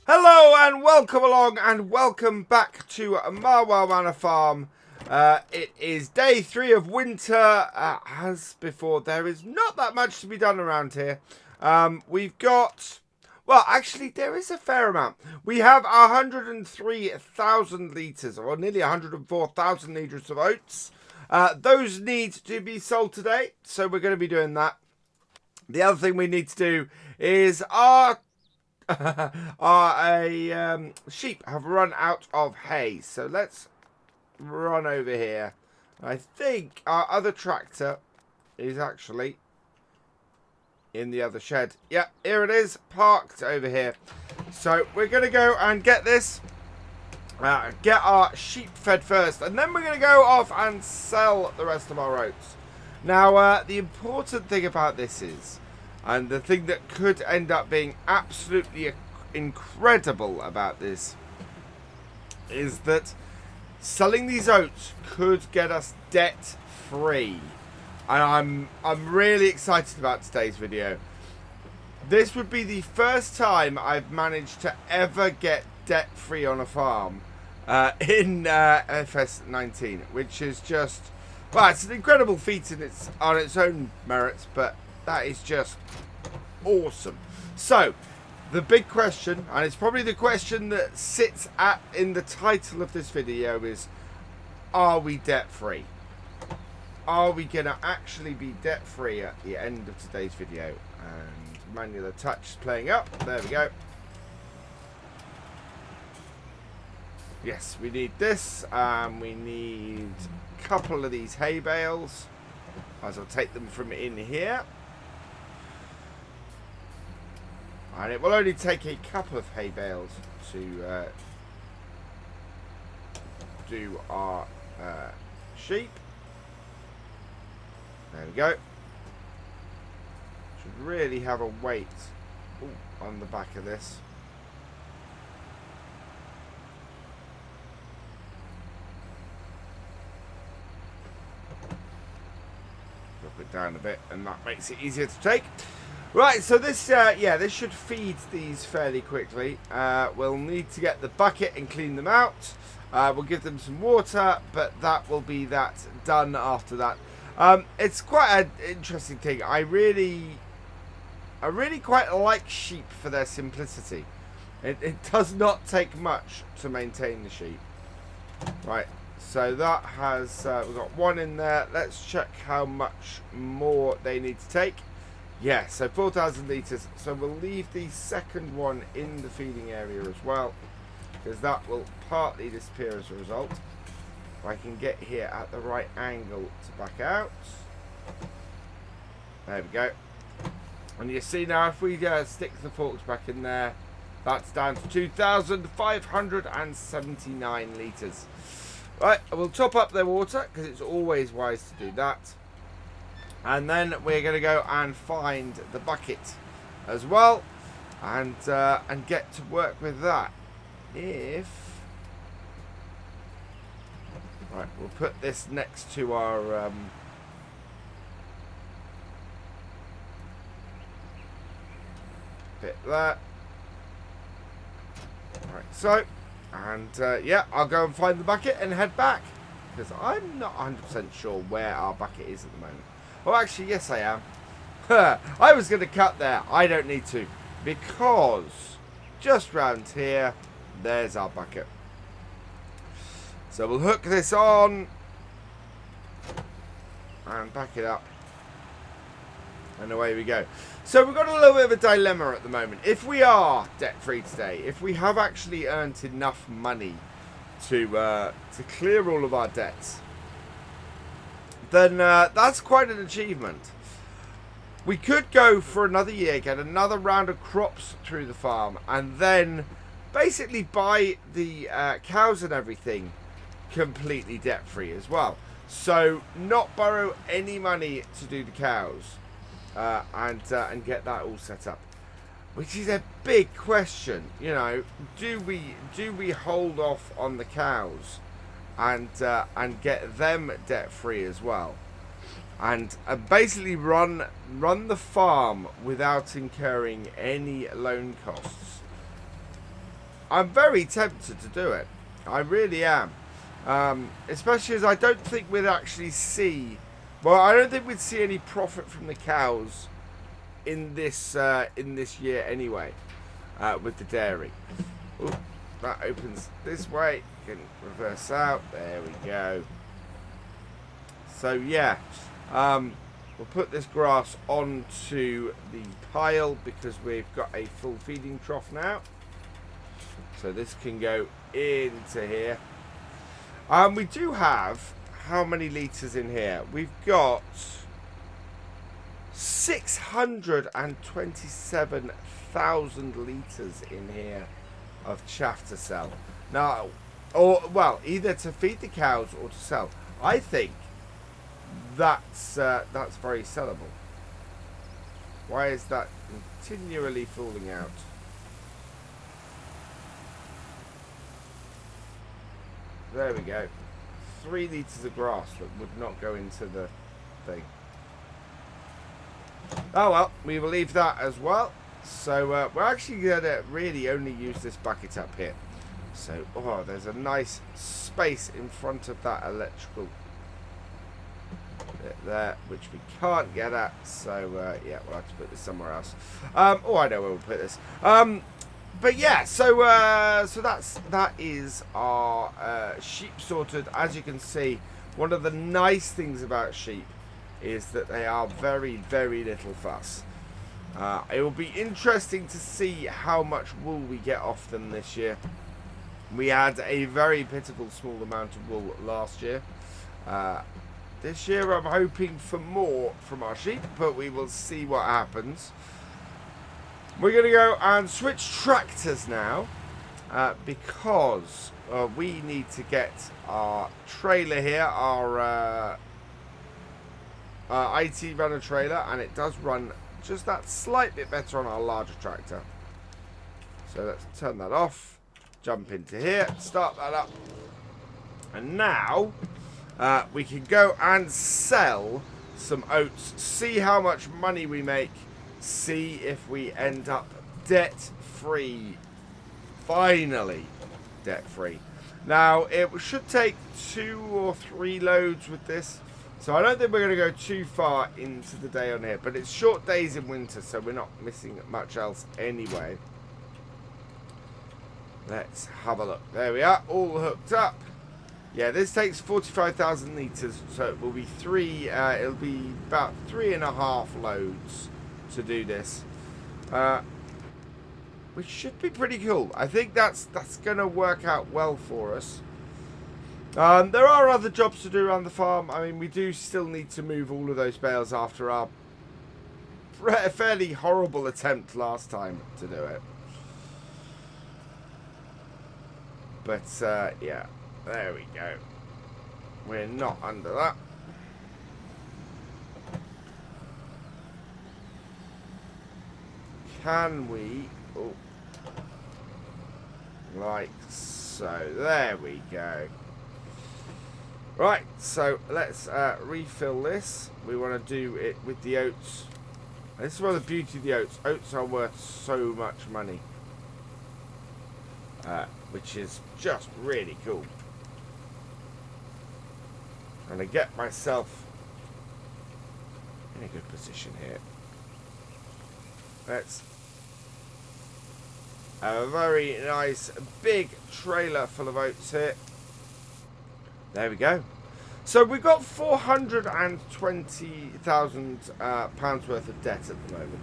Hello and welcome along and welcome back to Marwell Manor Farm. It is day 3 of winter. As before, there is not that much to be done around here. We've got, well, actually there is a fair amount. We have 103,000 litres, or nearly 104,000 litres of oats. Those need to be sold today, so we're going to be doing that. The other thing we need to do is our sheep have run out of hay, so let's run over here. I think our other tractor is actually in the other shed. Yep, here it is, parked over here. So we're going to go and get this, get our sheep fed first, and then we're going to go off and sell the rest of our oats. Now, the important thing about this is, and the thing that could end up being absolutely incredible about this, is that selling these oats could get us debt free. And I'm really excited about today's video. This would be the first time I've managed to ever get debt free on a farm in FS19, which is just, well, it's an incredible feat on its own merits, but that is just awesome. So, the big question, and it's probably the question that sits in the title of this video, is, are we debt free? Are we going to actually be debt free at the end of today's video? And manual touch is playing up. There we go. Yes, we need this. We need a couple of these hay bales. As I'll take them from in here. And it will only take a couple of hay bales to do our sheep. There we go. Should really have a weight on the back of this. Drop it down a bit, and that makes it easier to take. Right, so this, yeah, this should feed these fairly quickly. We'll need to get the bucket and clean them out. We'll give them some water, but that will be that done after that. It's quite an interesting thing. I really quite like sheep for their simplicity. It does not take much to maintain the sheep. Right, so that has, we've got one in there. Let's check how much more they need to take. Yeah, so 4,000 litres. So we'll leave the second one in the feeding area as well, because that will partly disappear as a result. If I can get here at the right angle to back out. There we go. And you see now, if we stick the forks back in there, that's down to 2,579 litres. Right, we'll top up their water, because it's always wise to do that. And then we're going to go and find the bucket as well, and get to work with that. Right, we'll put this next to our bit there. Right, so, and yeah, I'll go and find the bucket and head back, because I'm not 100% sure where our bucket is at the moment. Oh, actually, yes, I am. I was going to cut there. I don't need to, because just round here, there's our bucket. So we'll hook this on and back it up, and away we go. So we've got a little bit of a dilemma at the moment. If we are debt-free today, if we have actually earned enough money to clear all of our debts, then that's quite an achievement. We could go for another year, get another round of crops through the farm, and then basically buy the cows and everything completely debt-free as well. So not borrow any money to do the cows, and get that all set up, which is a big question. You know, do we hold off on the cows and get them debt free as well, and basically run the farm without incurring any loan costs? I'm very tempted to do it. I really am. Especially as I don't think we'd actually see... Well, I don't think we'd see any profit from the cows in this year anyway, with the dairy. Ooh, that opens this way. Can reverse out. There we go. So yeah, we'll put this grass onto the pile because we've got a full feeding trough now. So this can go into here. We do have how many litres in here? We've got 627,000 litres in here of chaff to sell. Now, or well, either to feed the cows or to sell. I think that's very sellable. Why is that continually falling out? There we go. 3 litres of grass that would not go into the thing. Oh well, we will leave that as well. So we're actually going to really only use this bucket up here. So, oh, there's a nice space in front of that electrical bit there, which we can't get at. So, yeah, we'll have to put this somewhere else. Oh, I know where we'll put this. But yeah, so that is our sheep sorted. As you can see, one of the nice things about sheep is that they are very, very little fuss. It will be interesting to see how much wool we get off them this year. We had a very pitiful small amount of wool last year. This year I'm hoping for more from our sheep, but we will see what happens. We're going to go and switch tractors now because we need to get our trailer here, our IT runner trailer, and it does run just that slight bit better on our larger tractor. So let's turn that off, jump into here, start that up, and now we can go and sell some oats, see how much money we make, see if we end up debt-free. Finally debt-free. Now it should take 2 or 3 loads with this, so I don't think we're going to go too far into the day on here, but it's short days in winter, so we're not missing much else anyway. Let's have a look. There we are, all hooked up. Yeah, this takes 45,000 litres, so it will be it'll be about 3.5 loads to do this, which should be pretty cool. I think that's going to work out well for us. There are other jobs to do around the farm. I mean, we do still need to move all of those bales after our fairly horrible attempt last time to do it. But yeah, there we go. We're not under that. Can we? Oh, like so. There we go. Right, so let's refill this. We want to do it with the oats. This is one of the beauty of the oats. Oats are worth so much money, which is just really cool. And I get myself in a good position here. Let's a very nice big trailer full of oats here. There we go. So we've got £420,000 worth of debt at the moment.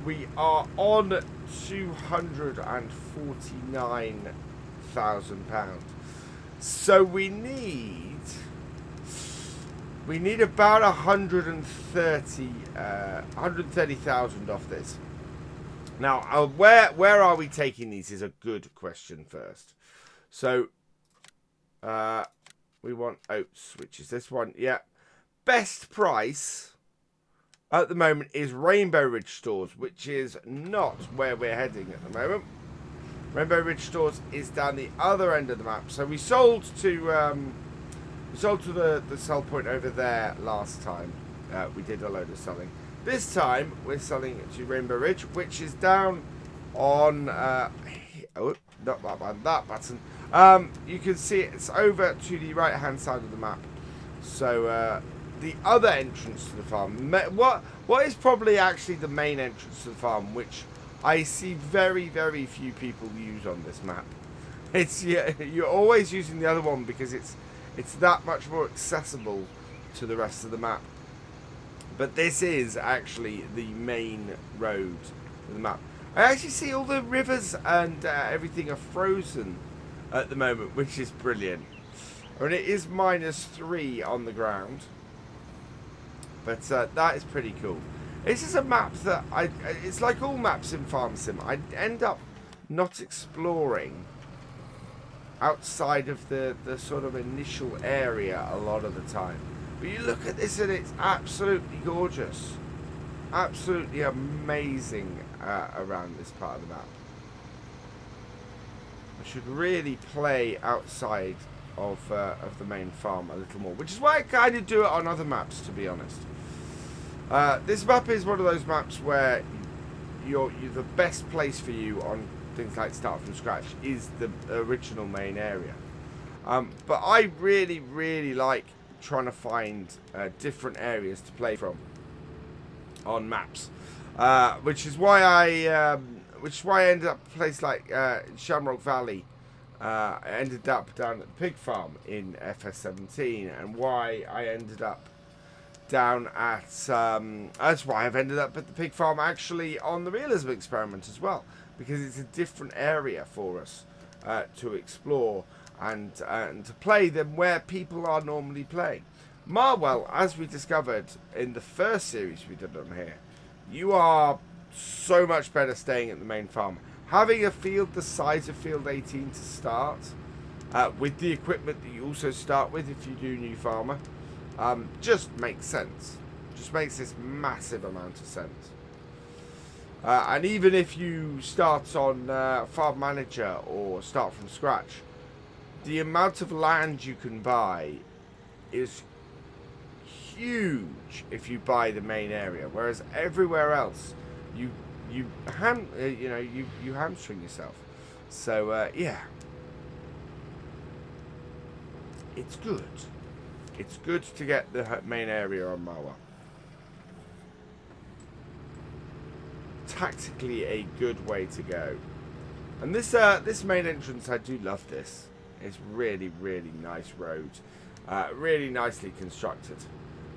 We are on £249,000. So we need about 130,000 off this. Now, where are we taking these is a good question first. So we want oats, which is this one. Yeah, best price at the moment is Rainbow Ridge Stores, which is not where we're heading at the moment. Rainbow Ridge Stores is down the other end of the map. So we sold to the sell point over there last time. We did a load of selling. This time we're selling to Rainbow Ridge, which is down on not that one, that button. You can see it's over to the right hand side of the map. So the other entrance to the farm, what is probably actually the main entrance to the farm, which I see very, very few people use on this map. It's you're always using the other one because it's that much more accessible to the rest of the map. But this is actually the main road of the map. I actually see all the rivers and everything are frozen at the moment, which is brilliant. I mean, it is -3 on the ground, but that is pretty cool. This is a map that it's like all maps in Farm Sim. I end up not exploring outside of the sort of initial area a lot of the time. But you look at this and it's absolutely gorgeous. Absolutely amazing around this part of the map. I should really play outside of the main farm a little more, which is why I kind of do it on other maps, to be honest. This map is one of those maps where you're the best place for you on things like Start From Scratch is the original main area. But I really, really like trying to find different areas to play from on maps, which is why I ended up a place like Shamrock Valley. Ended up down at the pig farm in FS17, and why I ended up down at that's why I've ended up at the pig farm actually on the realism experiment as well, because it's a different area for us to explore and to play than where people are normally playing. Marwell, as we discovered in the first series we did on here, you are so much better staying at the main farm. Having a field the size of field 18 to start, with the equipment that you also start with if you do new farmer, just makes sense. Just makes this massive amount of sense. And even if you start on Farm Manager or Start From Scratch, the amount of land you can buy is huge if you buy the main area, whereas everywhere else you hamstring yourself. So yeah, it's good. It's good to get the main area on Marwell. Tactically a good way to go. And this main entrance, I do love this. It's really, really nice road. Really nicely constructed.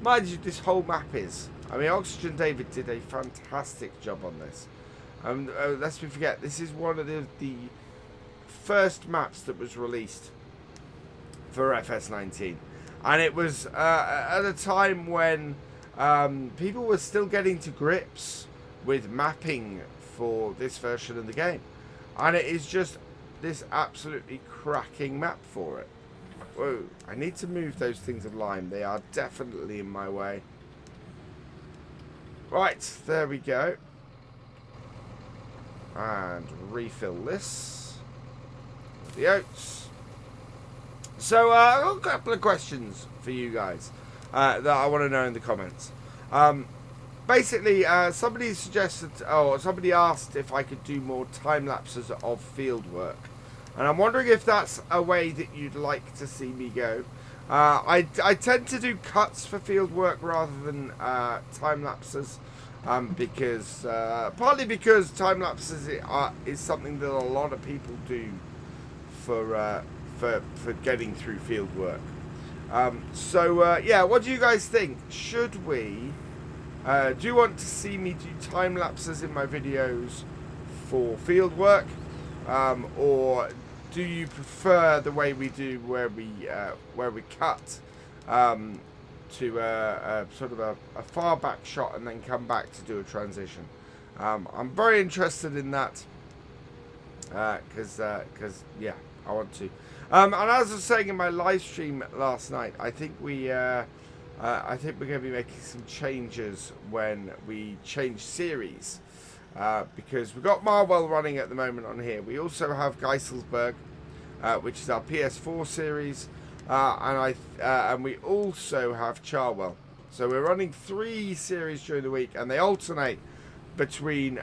Mind you, this whole map is. I mean, Oxygen David did a fantastic job on this. Lest we forget, this is one of the first maps that was released for FS19. And it was at a time when people were still getting to grips with mapping for this version of the game. And it is just this absolutely cracking map for it. Whoa, I need to move those things of lime. They are definitely in my way. Right, there we go. And refill this with the oats. So I've got a couple of questions for you guys that I want to know in the comments. Basically, somebody suggested, somebody asked if I could do more time lapses of field work, and I'm wondering if that's a way that you'd like to see me go. I tend to do cuts for field work rather than time lapses, because partly because time lapses is something that a lot of people do for getting through field work. Yeah, what do you guys think? Should we? Do you want to see me do time lapses in my videos for field work, or do you prefer the way we do where we cut to sort of a far back shot and then come back to do a transition? I'm very interested in that because yeah, I want to. And as I was saying in my live stream last night, I think we're going to be making some changes when we change series, because we've got Marwell running at the moment on here. We also have Geiselsberg, which is our PS4 series, and we also have Charwell. So we're running 3 series during the week, and they alternate between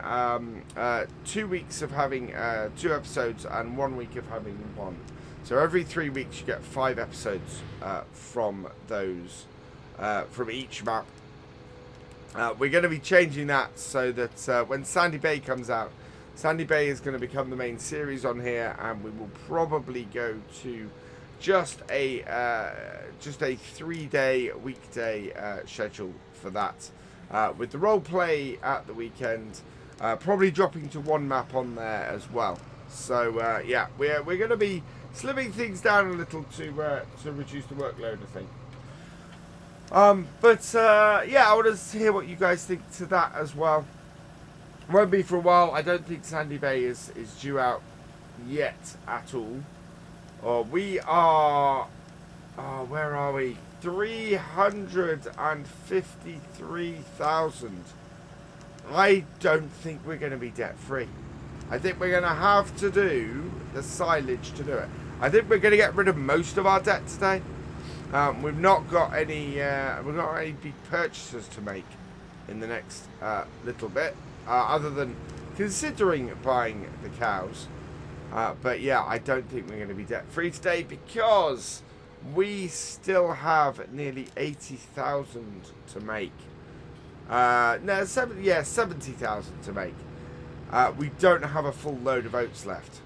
2 weeks of having 2 episodes and 1 week of having 1. So every 3 weeks you get 5 episodes from those, from each map. We're going to be changing that so that when Sandy Bay comes out, Sandy Bay is going to become the main series on here, and we will probably go to just a 3-day weekday schedule for that, with the role play at the weekend, probably dropping to 1 map on there as well. So yeah, we're going to be slimming things down a little to reduce the workload, I think. Yeah, I want to hear what you guys think to that as well. Won't be for a while. I don't think Sandy Bay is due out yet at all. We are, where are we? 353,000. I don't think we're going to be debt free. I think we're going to have to do the silage to do it. I think we're going to get rid of most of our debt today. We've not got any big purchases to make in the next little bit, other than considering buying the cows. But yeah, I don't think we're going to be debt free today because we still have nearly 80,000 to make. No, 70,000 to make. We don't have a full load of oats left.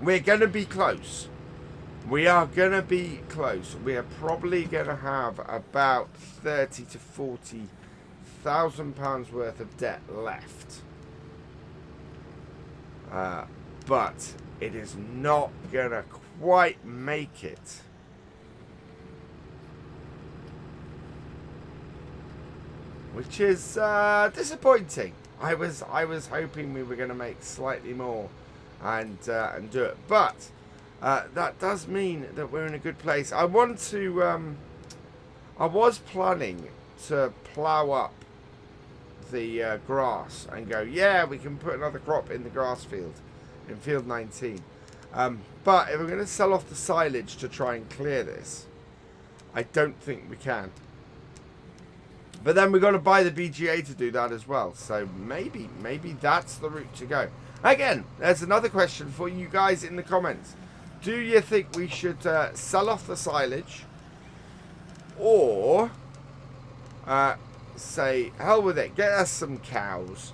We're going to be close. We are going to be close. We are probably going to have about 30 to 40,000 pounds worth of debt left. But it is not going to quite make it. Which is disappointing. I was hoping we were going to make slightly more and do it, but that does mean that we're in a good place. I was planning to plough up the grass and go, yeah, we can put another crop in the grass field in field 19. But if we're going to sell off the silage to try and clear this, I don't think we can. But then we've got to buy the BGA to do that as well. So maybe that's the route to go. Again, there's another question for you guys in the comments. Do you think we should sell off the silage, or say, hell with it, get us some cows,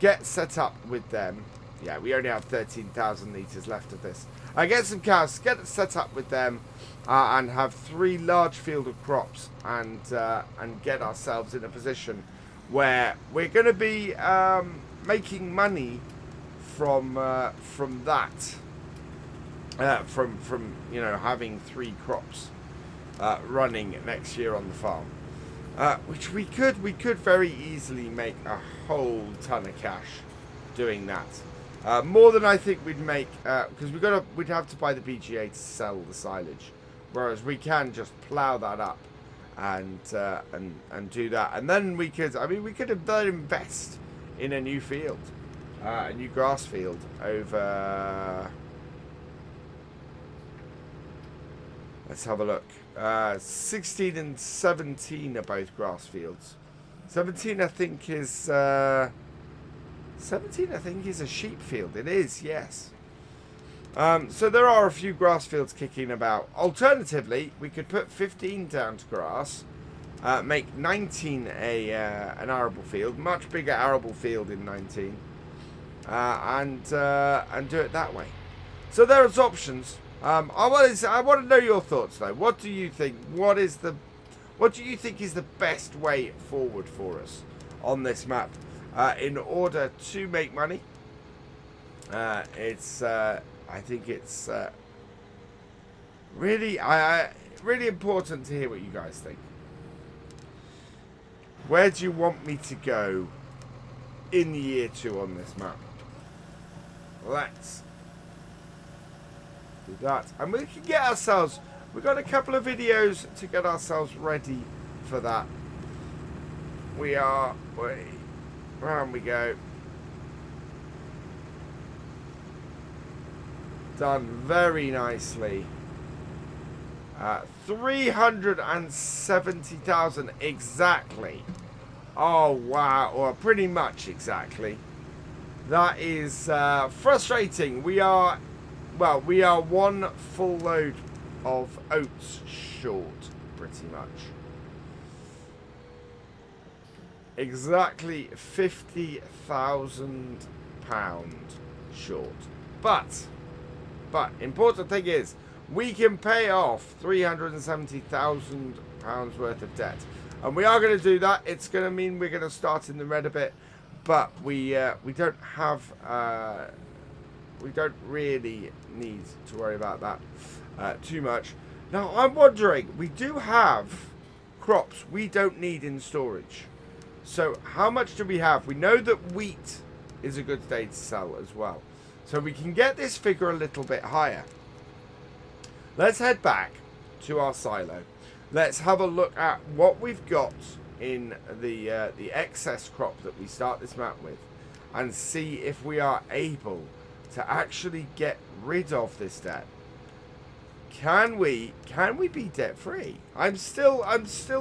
get set up with them. Yeah, we only have 13,000 litres left of this. Get some cows, get it set up with them, and have 3 large field of crops, and get ourselves in a position where we're going to be making money from that. From you know, having 3 crops running next year on the farm, which we could very easily make a whole ton of cash doing that, more than I think we'd make, because we'd have to buy the BGA to sell the silage, whereas we can just plough that up and do that, and then we could then invest in a new field, a new grass field over. Let's have a look. 16 and 17 are both grass fields. 17, I think, is 17, I think, is a sheep field. It is, yes. So there are a few grass fields kicking about. Alternatively, we could put 15 down to grass, make 19 an arable field, much bigger arable field in 19, and do it that way. So there's options. I want to know your thoughts though. What do you think? What do you think is the best way forward for us on this map in order to make money? I think it's really important to hear what you guys think. Where do you want me to go in year 2 on this map? Let's do that, and we can get ourselves, we've got a couple of videos to get ourselves ready for that. Round we go. Done very nicely. 370,000 exactly Oh, wow. Or pretty much exactly. That is frustrating. We are one full load of oats short, pretty much. Exactly £50,000 short. But important thing is, we can pay off £370,000 worth of debt. And we are going to do that. It's going to mean we're going to start in the red a bit. But we don't have... we don't really need to worry about that too much. Now, I'm wondering, we do have crops we don't need in storage. So, how much do we have? We know that wheat is a good day to sell as well. So, we can get this figure a little bit higher. Let's head back to our silo. Let's have a look at what we've got in the excess crop that we start this map with. And see if we are able to actually get rid of this debt. Can we be debt free? I'm still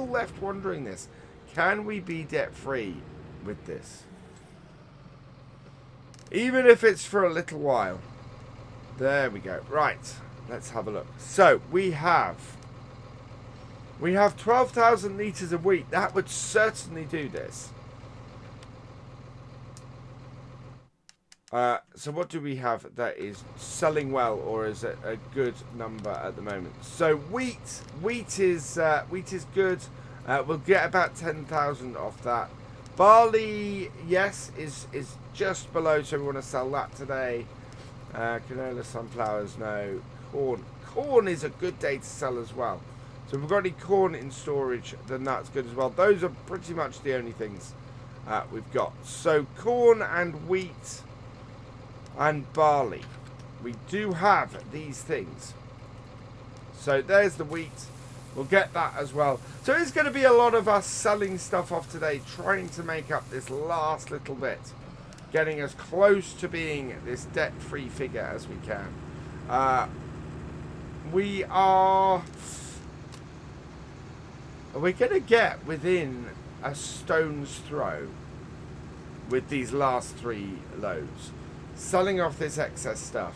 left wondering this. Can we be debt free with this? Even if it's for a little while. There we go. Right. Let's have a look. So we have 12,000 litres of wheat. That would certainly do this. So what do we have that is selling well, or is it a good number at the moment? So wheat is good. We'll get about 10,000 off that. Barley, yes, is just below, so we want to sell that today. Canola, sunflowers, no. Corn is a good day to sell as well. So if we've got any corn in storage, then that's good as well. Those are pretty much the only things we've got. So corn and wheat and barley. We do have these things. So there's the wheat. We'll get that as well. So it's going to be a lot of us selling stuff off today, trying to make up this last little bit. Getting as close to being this debt-free figure as we can. We're going to get within a stone's throw with these last 3 loads. Selling off this excess stuff,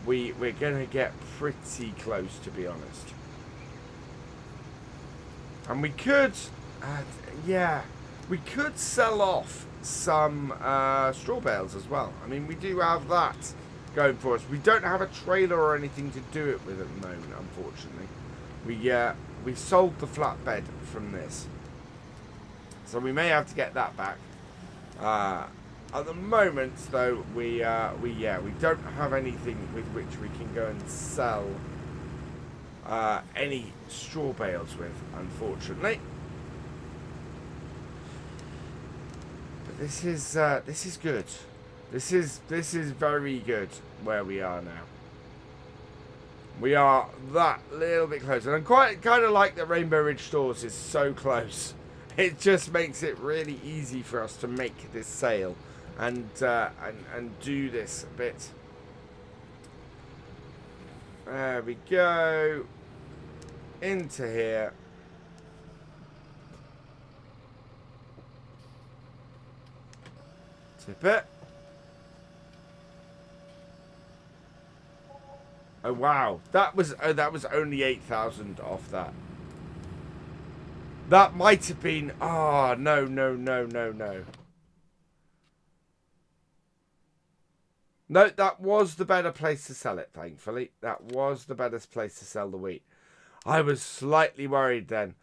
we're going to get pretty close, to be honest. And we could, we could sell off some straw bales as well. I mean, we do have that going for us. We don't have a trailer or anything to do it with at the moment, unfortunately. We sold the flatbed from this, so we may have to get that back. At the moment, though, we don't have anything with which we can go and sell any straw bales with, unfortunately. But this is good. This is very good where we are now. We are that little bit closer, and I kind of like that Rainbow Ridge Stores is so close. It just makes it really easy for us to make this sale and do this a bit. There we go. Into here. Tip it. Oh wow, that was only 8,000 off that. That might have been. Oh no. No, that was the better place to sell it, thankfully. That was the better place to sell the wheat. I was slightly worried then.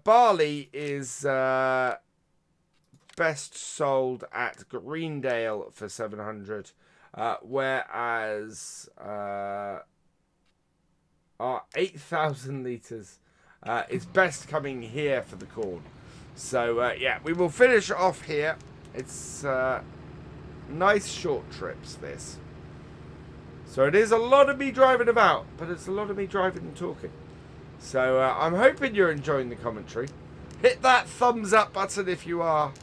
Barley is best sold at Greendale for 700, whereas our 8,000 litres is best coming here for the corn. So, yeah, we will finish off here. It's nice short trips, this. So it is a lot of me driving about, but it's a lot of me driving and talking. So I'm hoping you're enjoying the commentary. Hit that thumbs up button if you are.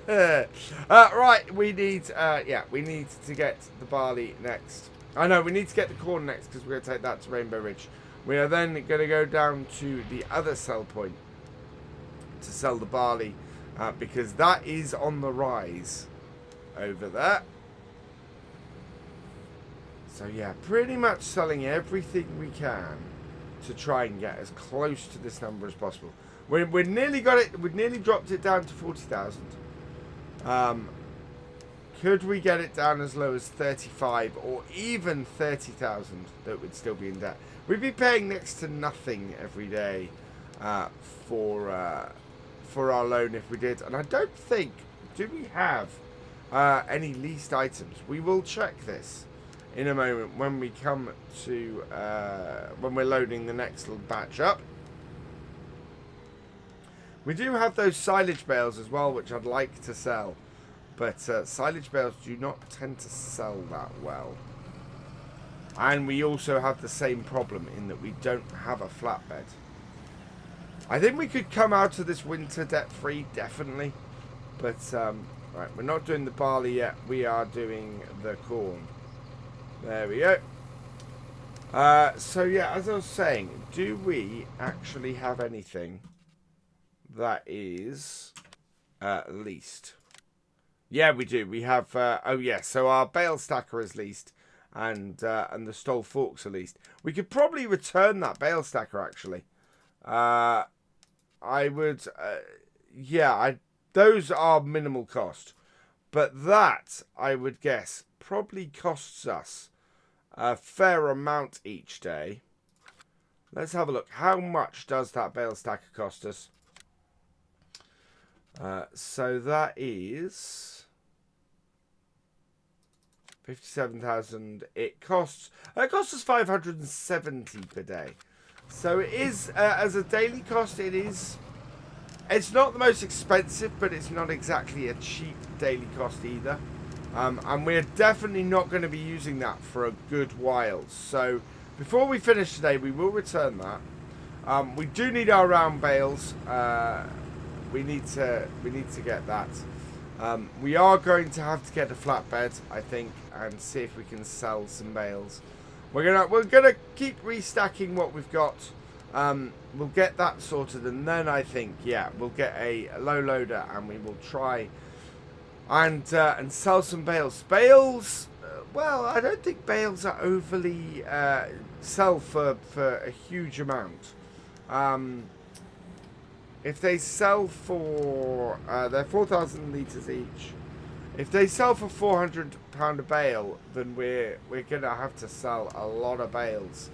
Right, we need to get the barley next. I know, we need to get the corn next because we're going to take that to Rainbow Ridge. We are then going to go down to the other sell point to sell the barley because that is on the rise over there. So yeah, pretty much selling everything we can to try and get as close to this number as possible. We've nearly got it. We've nearly dropped it down to 40,000. Could we get it down as low as 35 or even 30,000? That would still be in debt. We'd be paying next to nothing every day for our loan if we did. And I don't think, do we have any leased items? We will check this in a moment when we come to when we're loading the next little batch up. We do have those silage bales as well, which I'd like to sell. But silage bales do not tend to sell that well. And we also have the same problem in that we don't have a flatbed. I think we could come out of this winter debt-free, definitely. But, right, we're not doing the barley yet. We are doing the corn. There we go. So, yeah, as I was saying, do we actually have anything that is leased? Yeah, we do. We have, oh yeah, so our bale stacker is leased, and the stole forks are leased. We could probably return that bale stacker, actually. I would, yeah, those are minimal cost. But that, I would guess, probably costs us a fair amount each day. Let's have a look. How much does that bale stacker cost us? So that is 57,000. It costs us 570 per day. So it is as a daily cost. It's not the most expensive, but it's not exactly a cheap daily cost either. And we're definitely not going to be using that for a good while. So before we finish today, we will return that. We do need our round bales. We need to get that. We are going to have to get a flatbed, I think, and see if we can sell some bales. We're gonna keep restacking what we've got. We'll get that sorted, and then I think, yeah, we'll get a low loader, and we will try and sell some bales. Bales, well, I don't think bales are overly sell for a huge amount. If they sell for, they're 4,000 litres each. If they sell for £400 a bale, then we're going to have to sell a lot of bales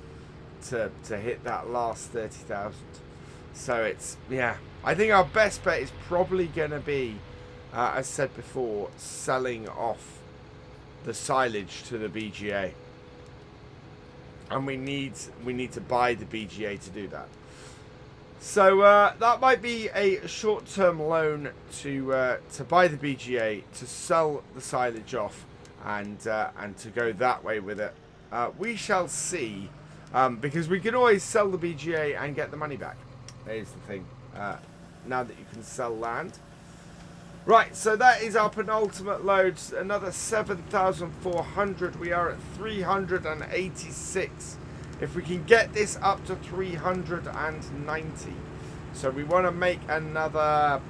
to hit that last 30,000. So it's, yeah, I think our best bet is probably going to be, as said before, selling off the silage to the BGA. And we need to buy the BGA to do that. So that might be a short-term loan to buy the BGA, to sell the silage off, and to go that way with it. We shall see, because we can always sell the BGA and get the money back. There's the thing. Now that you can sell land. Right, so that is our penultimate loads. Another 7,400. We are at 386. If we can get this up to 390, so we want to make another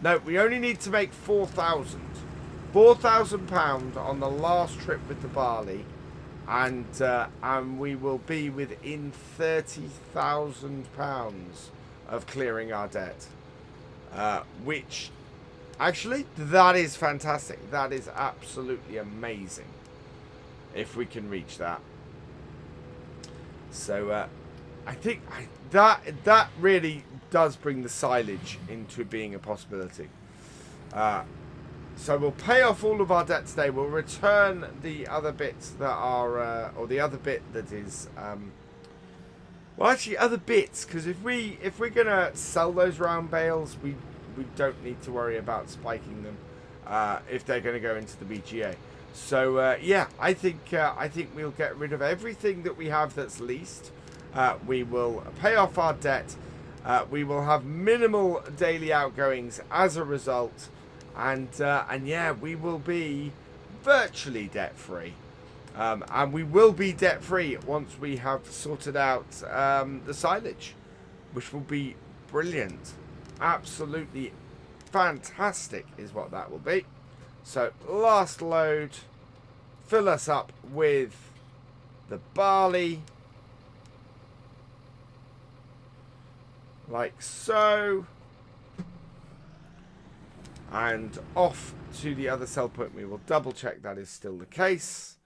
no, we only need to make 4,000 £4,000 on the last trip with the barley, and we will be within £30,000 of clearing our debt, which actually, that is fantastic. That is absolutely amazing if we can reach that. So I think that really does bring the silage into being a possibility. So we'll pay off all of our debt today. We'll return the other bits that are, or the other bit that is, well, actually other bits, because if we're gonna sell those round bales, we don't need to worry about spiking them if they're going to go into the BGA. So yeah, I think we'll get rid of everything that we have that's leased. We will pay off our debt. We will have minimal daily outgoings as a result, and yeah, we will be virtually debt free. And we will be debt free once we have sorted out the silage, which will be brilliant. Absolutely fantastic is what that will be. So last load, fill us up with the barley, like so, and off to the other sell point. We will double check that is still the case.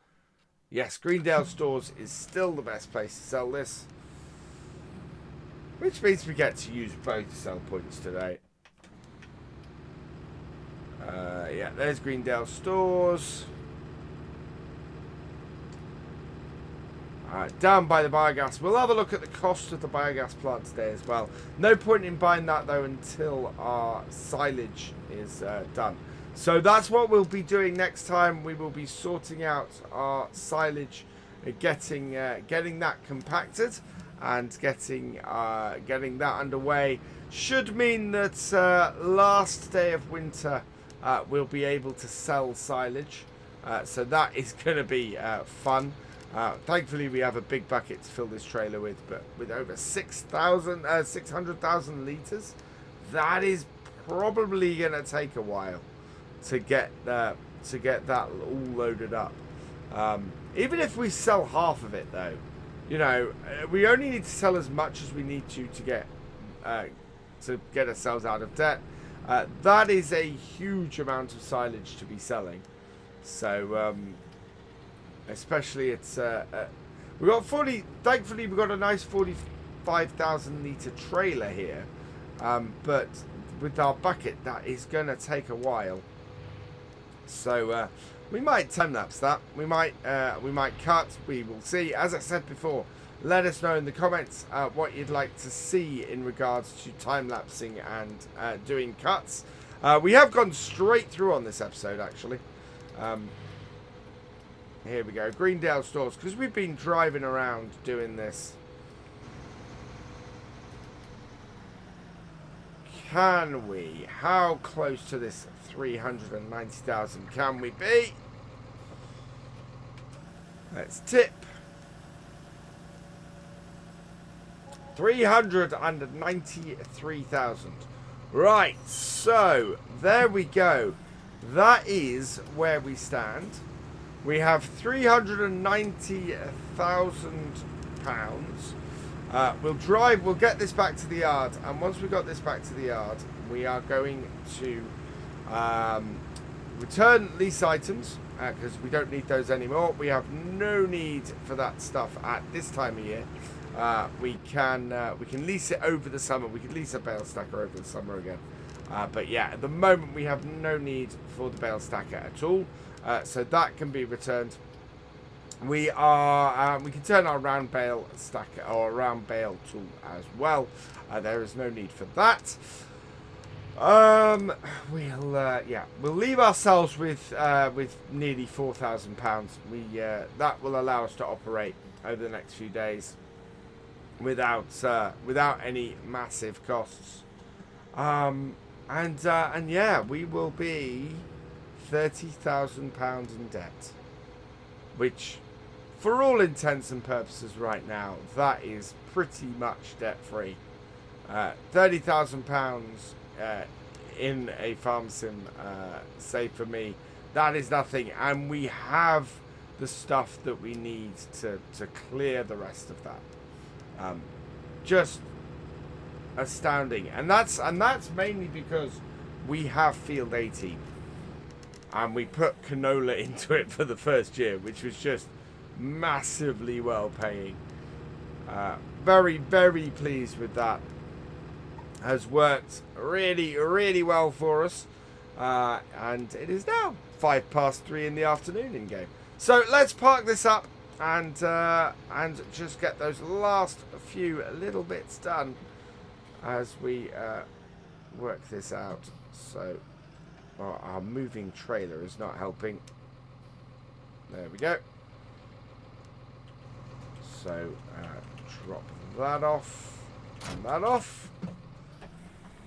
Yes, Greendale Stores is still the best place to sell this, which means we get to use both sell points today. Yeah, there's Greendale Stores. Down by the biogas. We'll have a look at the cost of the biogas plant today as well. No point in buying that though until our silage is done. So that's what we'll be doing next time. We will be sorting out our silage, getting that compacted, and getting that underway. Should mean that last day of winter we'll be able to sell silage. So that is going to be fun. Thankfully, we have a big bucket to fill this trailer with, but with over 600,000 litres, that is probably going to take a while to get that all loaded up. Even if we sell half of it, though, you know, we only need to sell as much as we need to get ourselves out of debt. That is a huge amount of silage to be selling. So, especially it's we got 40. Thankfully, we got a nice 45,000 litre trailer here, but with our bucket, that is going to take a while. So we might time lapse that. We might cut. We will see. As I said before, let us know in the comments what you'd like to see in regards to time lapsing and doing cuts. We have gone straight through on this episode, actually. Here we go, Greendale Stores, because we've been driving around doing this. Can we? How close to this 390,000 can we be? Let's tip. 393,000. Right, so there we go. That is where we stand. We have £390,000. We'll get this back to the yard, and once we got this back to the yard, we are going to return lease items, because we don't need those anymore. We have no need for that stuff at this time of year. We can lease it over the summer. We can lease a bale stacker over the summer again. But yeah, at the moment we have no need for the bale stacker at all. So that can be returned. We can turn our round bale stacker or round bale tool as well. There is no need for that. We'll leave ourselves with nearly £4,000. That will allow us to operate over the next few days without any massive costs. And yeah, we will be £30,000 in debt, which, for all intents and purposes, right now, that is pretty much debt free. £30,000 in a farm sim, say for me, that is nothing, and we have the stuff that we need to clear the rest of that. Just astounding, and that's mainly because we have field 18, and we put canola into it for the first year, which was just massively well paying. Very, very pleased with that. Has worked really, really well for us, and it is now 3:05 in the afternoon in game. So let's park this up and just get those last few little bits done as we work this out. So our moving trailer is not helping. There we go. So drop that off and that off.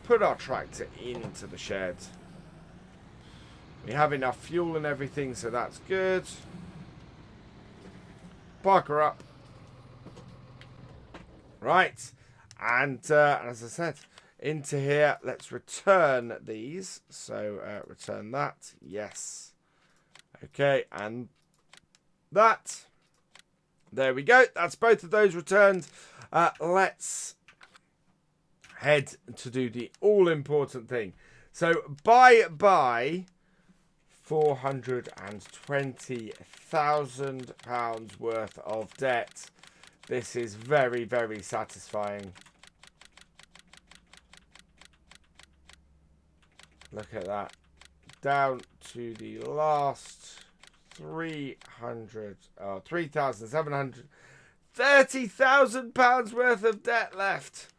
Put our tractor into the shed. We have enough fuel and everything, so that's good. Park her up. Right. And as I said, into here. Let's return these. So return that. Yes. Okay, and that. There we go. That's both of those returned. Let's head to do the all-important thing. So buy £420,000 worth of debt. This is very, very satisfying. Look at that. Down to the last 3,700. £30,000 worth of debt left.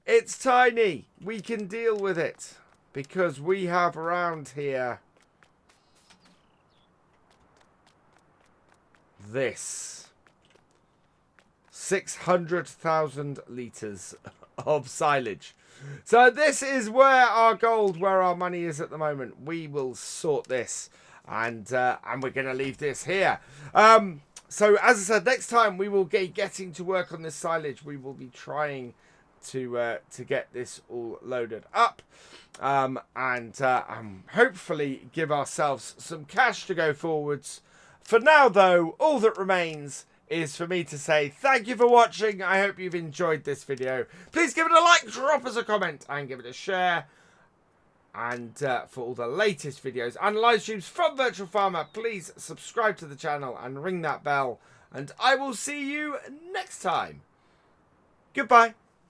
It's tiny. We can deal with it because we have around here this 600,000 litres of silage. So this is where our gold, where our money is at the moment. We will sort this, and we're going to leave this here. So as I said, next time we will be getting to work on this silage. We will be trying to get this all loaded up, and hopefully give ourselves some cash to go forwards. For now, though, all that remains is for me to say thank you for watching. I hope you've enjoyed this video. Please give it a like, drop us a comment, and give it a share. And for all the latest videos and live streams from Virtual Farmer, please subscribe to the channel and ring that bell. And I will see you next time. Goodbye.